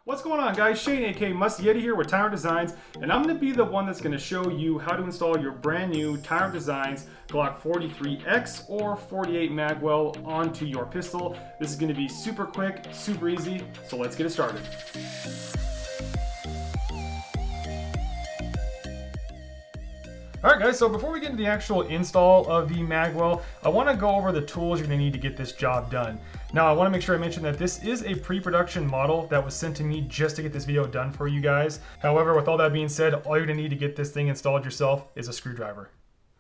What's going on, guys? Shane aka Musty Yeti here with Tyrant Designs, and I'm going to be the one that's going to show you how to install your brand new Tyrant Designs Glock 43X or 48 Magwell onto your pistol. This is going to be super quick, super easy, so let's get it started. Alright guys, so before we get into the actual install of the Magwell, I want to go over the tools you're going to need to get this job done. Now I want to make sure I mention that this is a pre-production model that was sent to me just to get this video done for you guys. However, with all that being said, all you're going to need to get this thing installed yourself is a screwdriver.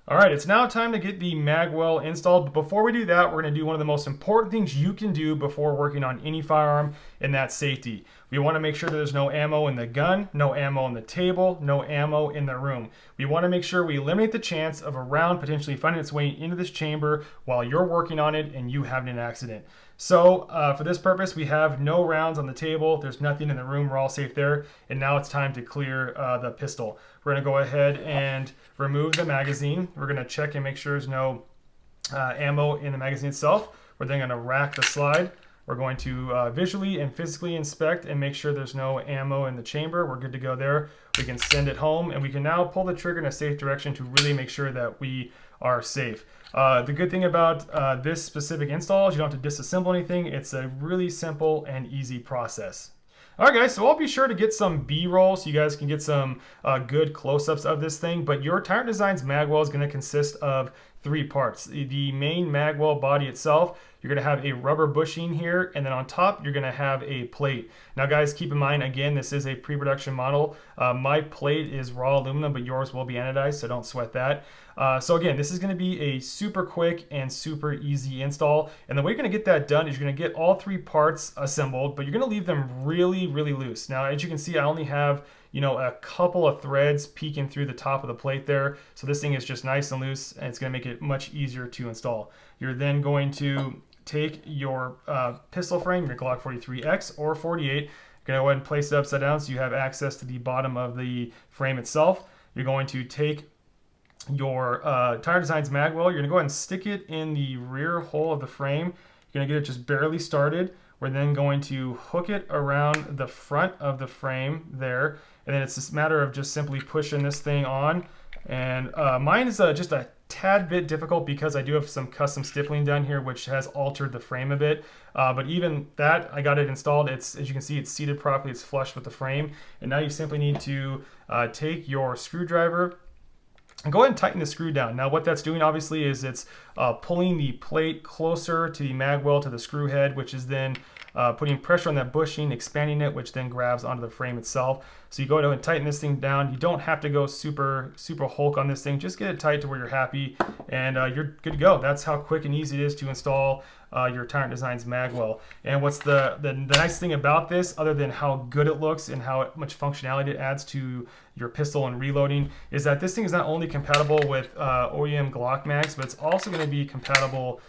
Alright, it's now time to get the Magwell installed, but before we do that, we're going to do one of the most important things you can do before working on any firearm, and that's safety. We want to make sure that there's no ammo in the gun, no ammo on the table, no ammo in the room. We want to make sure we eliminate the chance of a round potentially finding its way into this chamber while you're working on it and you having an accident. So for this purpose, we have no rounds on the table. There's nothing in the room. We're all safe there. And now it's time to clear the pistol. We're going to go ahead and remove the magazine. We're going to check and make sure there's no ammo in the magazine itself. We're then going to rack the slide. We're going to visually and physically inspect and make sure there's no ammo in the chamber. We're good to go there. We can send it home, and we can now pull the trigger in a safe direction to really make sure that we are safe. The good thing about this specific install is you don't have to disassemble anything. It's a really simple and easy process. Alright guys, so I'll be sure to get some B-roll so you guys can get some good close-ups of this thing, but your Tyrant Designs Magwell is going to consist of 3 parts. The main Magwell body itself, you're going to have a rubber bushing here, and then on top you're going to have a plate. Now guys, keep in mind, again, this is a pre-production model. My plate is raw aluminum, but yours will be anodized, so don't sweat that. So again, this is going to be a super quick and super easy install, and the way you're going to get that done is you're going to get all 3 parts assembled, but you're going to leave them really loose. Now as you can see, I only have a couple of threads peeking through the top of the plate there, so this thing is just nice and loose, and it's going to make it much easier to install. You're then going to take your pistol frame, your Glock 43X or 48, you're going to go ahead and place it upside down so you have access to the bottom of the frame itself. You're going to take your Tyrant Designs Magwell, you're going to go ahead and stick it in the rear hole of the frame. You're going to get it just barely started. We're then going to hook it around the front of the frame there, and then it's just a matter of just simply pushing this thing on. And mine is just a tad bit difficult because I do have some custom stippling done here which has altered the frame a bit, but even that, I got it installed. It's, as you can see, it's seated properly, it's flush with the frame, and now you simply need to take your screwdriver and go ahead and tighten the screw down. Now what that's doing obviously is it's pulling the plate closer to the Magwell, to the screw head, which is then putting pressure on that bushing, expanding it, which then grabs onto the frame itself. So you go ahead and tighten this thing down. You don't have to go super Hulk on this thing. Just get it tight to where you're happy, and you're good to go. That's how quick and easy it is to install your Tyrant Designs Magwell. And what's the nice thing about this, other than how good it looks and how much functionality it adds to your pistol and reloading, is that this thing is not only compatible with OEM Glock mags, but it's also going to be compatible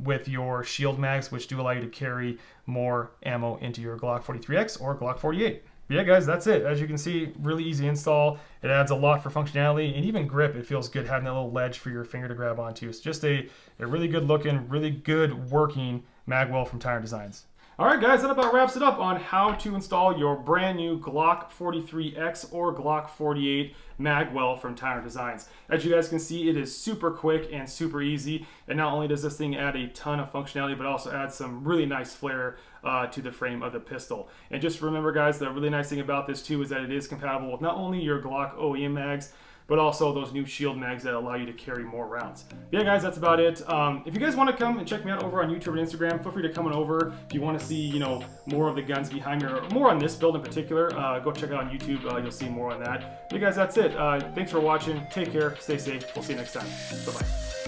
with your shield mags, which do allow you to carry more ammo into your Glock 43X or Glock 48. But yeah guys, that's it. As you can see, really easy install. It adds a lot for functionality, and even grip. It feels good having that little ledge for your finger to grab onto. It's just a really good looking, really good working Magwell from Tyrant Designs. Alright guys, that about wraps it up on how to install your brand new Glock 43X or Glock 48 Magwell from Tyrant Designs. As you guys can see, it is super quick and super easy, and not only does this thing add a ton of functionality, but also adds some really nice flair to the frame of the pistol. And just remember guys, the really nice thing about this too is that it is compatible with not only your Glock OEM mags, but also those new shield mags that allow you to carry more rounds. Yeah guys, that's about it. If you guys want to come and check me out over on YouTube and Instagram, feel free to come on over. If you want to see, more of the guns behind me, or more on this build in particular, go check it out on YouTube. You'll see more on that. Yeah guys, that's it. Thanks for watching. Take care. Stay safe. We'll see you next time. Bye-bye.